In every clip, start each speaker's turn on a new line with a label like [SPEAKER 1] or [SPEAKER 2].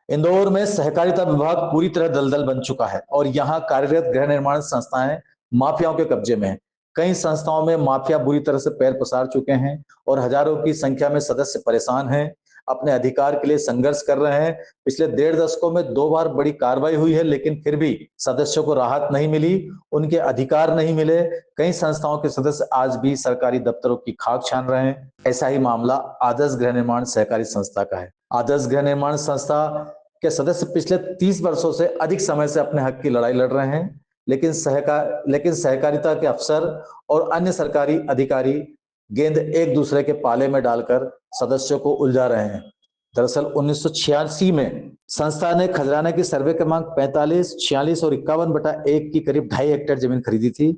[SPEAKER 1] इंदौर में सहकारिता विभाग पूरी तरह दलदल बन चुका है और यहां कार्यरत गृह निर्माण संस्थाएं माफियाओं के कब्जे में हैं। कई संस्थाओं में माफिया बुरी तरह से पैर पसार चुके हैं और हजारों की संख्या में सदस्य परेशान हैं, अपने अधिकार के लिए संघर्ष कर रहे हैं। पिछले 1.5 दशकों में 2 बार बड़ी कार्रवाई हुई है, लेकिन फिर भी सदस्यों को राहत नहीं मिली, उनके अधिकार नहीं मिले। कई संस्थाओं के सदस्य आज भी सरकारी दफ्तरों की खाक छान रहे हैं। ऐसा ही मामला आदर्श गृह निर्माण सहकारी संस्था का है। आदर्श गृह निर्माण संस्था के सदस्य पिछले 30 वर्षों से अधिक समय से अपने हक की लड़ाई लड़ रहे हैं, लेकिन सहकारिता के अफसर और अन्य सरकारी अधिकारी गेंद एक दूसरे के पाले में डालकर सदस्यों को उलझा रहे हैं। दरअसल 1986 में संस्था ने खजराना की सर्वे क्रमांक 45, 46 और 51/1 की करीब 2.5 हेक्टेयर जमीन खरीदी थी,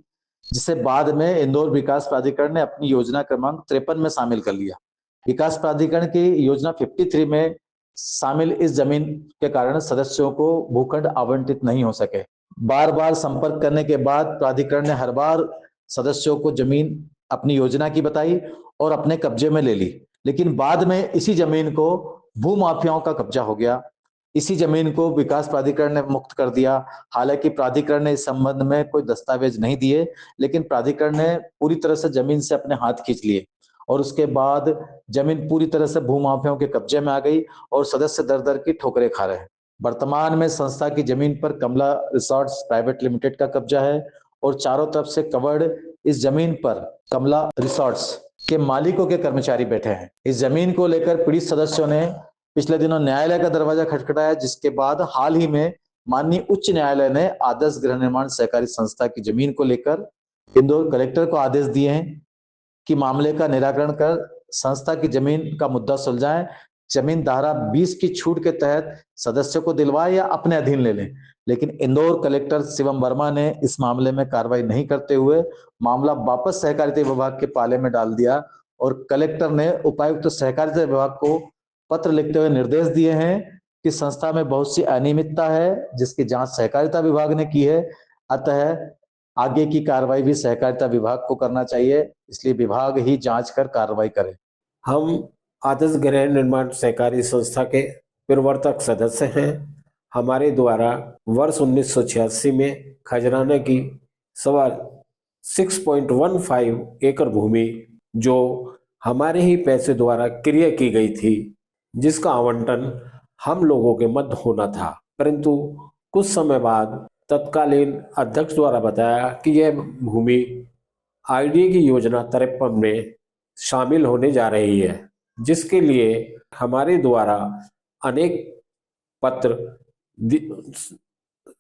[SPEAKER 1] जिसे बाद में इंदौर विकास प्राधिकरण ने अपनी योजना क्रमांक 53 में शामिल कर लिया। विकास प्राधिकरण की योजना 53 में शामिल इस जमीन के कारण सदस्यों को भूखंड आवंटित नहीं हो सके। बार बार संपर्क करने के बाद प्राधिकरण ने हर बार सदस्यों को जमीन अपनी योजना की बताई और अपने कब्जे में ले ली, लेकिन बाद में इसी जमीन को भूमाफियाओं का कब्जा हो गया। इसी जमीन को विकास प्राधिकरण ने मुक्त कर दिया। हालांकि प्राधिकरण ने इस संबंध में कोई दस्तावेज नहीं दिए, लेकिन प्राधिकरण ने पूरी तरह से जमीन से अपने हाथ खींच लिए और उसके बाद जमीन पूरी तरह से भूमाफियाओं के कब्जे में आ गई और सदस्य दर दर की ठोकरें खा रहे हैं। वर्तमान में संस्था की जमीन पर कमला रिसोर्ट्स प्राइवेट लिमिटेड का कब्जा है और चारों तरफ से कवर्ड इस जमीन पर कमला रिसोर्ट्स के मालिकों के कर्मचारी बैठे हैं। इस जमीन को लेकर पीड़ित सदस्यों ने पिछले दिनों न्यायालय का दरवाजा खटखटाया, जिसके बाद हाल ही में माननीय उच्च न्यायालय ने आदर्श गृह निर्माण सहकारी संस्था की जमीन को लेकर इंदौर कलेक्टर को आदेश दिए हैं कि मामले का निराकरण कर संस्था की जमीन का मुद्दा सुलझाएं। जमीन धारा 20 की छूट के तहत सदस्यों को दिलवाए या अपने अधीन ले लें, लेकिन इंदौर कलेक्टर शिवम वर्मा ने इस मामले में कार्रवाई नहीं करते हुए मामला वापस सहकारिता विभाग के पाले में डाल दिया और कलेक्टर ने उपायुक्त सहकारिता विभाग को पत्र लिखते हुए निर्देश दिए हैं कि संस्था में बहुत सी अनियमितता है, जिसकी जांच सहकारिता विभाग ने की है। अतः आगे की कार्रवाई भी सहकारिता विभाग को करना चाहिए, इसलिए विभाग ही जांच कर कार्रवाई करे।
[SPEAKER 2] हम आदर्श गृह निर्माण सहकारी संस्था के प्रवर्तक सदस्य हैं। हमारे द्वारा वर्ष 1986 में खजराना की सवा 6.15 एकड़ भूमि जो हमारे ही पैसे द्वारा क्रय की गई थी, जिसका आवंटन हम लोगों के मध्य होना था, परंतु कुछ समय बाद तत्कालीन अध्यक्ष द्वारा बताया कि यह भूमि आईडीए की योजना 53 में शामिल होने जा रही है, जिसके लिए हमारे द्वारा अनेक पत्र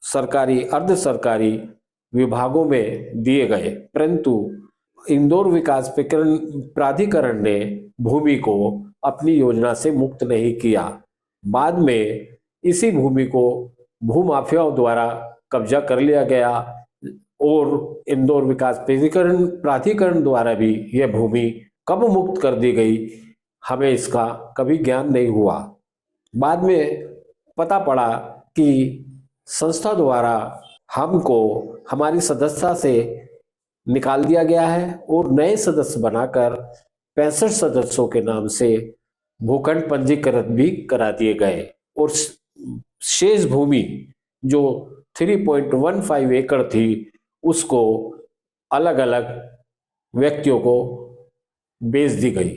[SPEAKER 2] सरकारी अर्ध सरकारी विभागों में दिए गए, परंतु इंदौर विकास प्राधिकरण ने भूमि को अपनी योजना से मुक्त नहीं किया। बाद में इसी भूमि को भूमाफियाओं द्वारा कब्जा कर लिया गया और इंदौर विकास प्राधिकरण द्वारा भी यह भूमि कब मुक्त कर दी गई, हमें इसका कभी ज्ञान नहीं हुआ। बाद में पता पड़ा कि संस्था द्वारा हमको हमारी सदस्यता से निकाल दिया गया है और नए सदस्य बनाकर 65 सदस्यों के नाम से भूखंड पंजीकरण भी करा दिए गए और शेष भूमि जो 3.15 एकड़ थी उसको अलग अलग व्यक्तियों को बेच दी गई।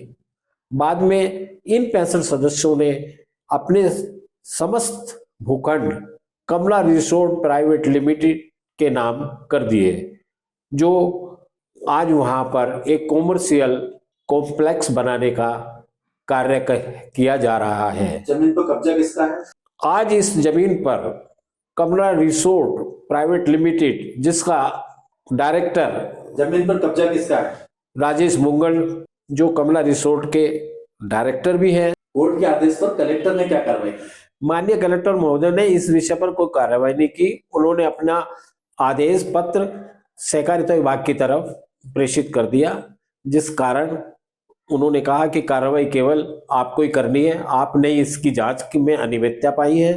[SPEAKER 2] बाद में इन 65 सदस्यों ने अपने समस्त भूखंड कमला रिसोर्ट प्राइवेट लिमिटेड के नाम कर दिए, जो आज वहां पर एक कॉमर्शियल कॉम्प्लेक्स बनाने का कार्य किया जा रहा है।
[SPEAKER 1] जमीन पर कब्जा किसका है?
[SPEAKER 2] आज इस जमीन पर कमला रिसोर्ट प्राइवेट लिमिटेड, जिसका डायरेक्टर
[SPEAKER 1] जमीन पर कब्जा किसका है?
[SPEAKER 2] राजेश मुंगल, जो कमला रिसोर्ट के डायरेक्टर भी हैं।
[SPEAKER 1] कोर्ट के आदेश पर कलेक्टर ने क्या कार्रवाई की?
[SPEAKER 2] माननीय कलेक्टर महोदय ने इस विषय पर कोई कार्रवाई नहीं की। उन्होंने अपना आदेश पत्र सहकारिता विभाग की तरफ प्रेषित कर दिया, जिस कारण उन्होंने कहा कि कार्रवाई केवल आपको ही करनी है, आपने इसकी जांच में अनियमितता पाई है।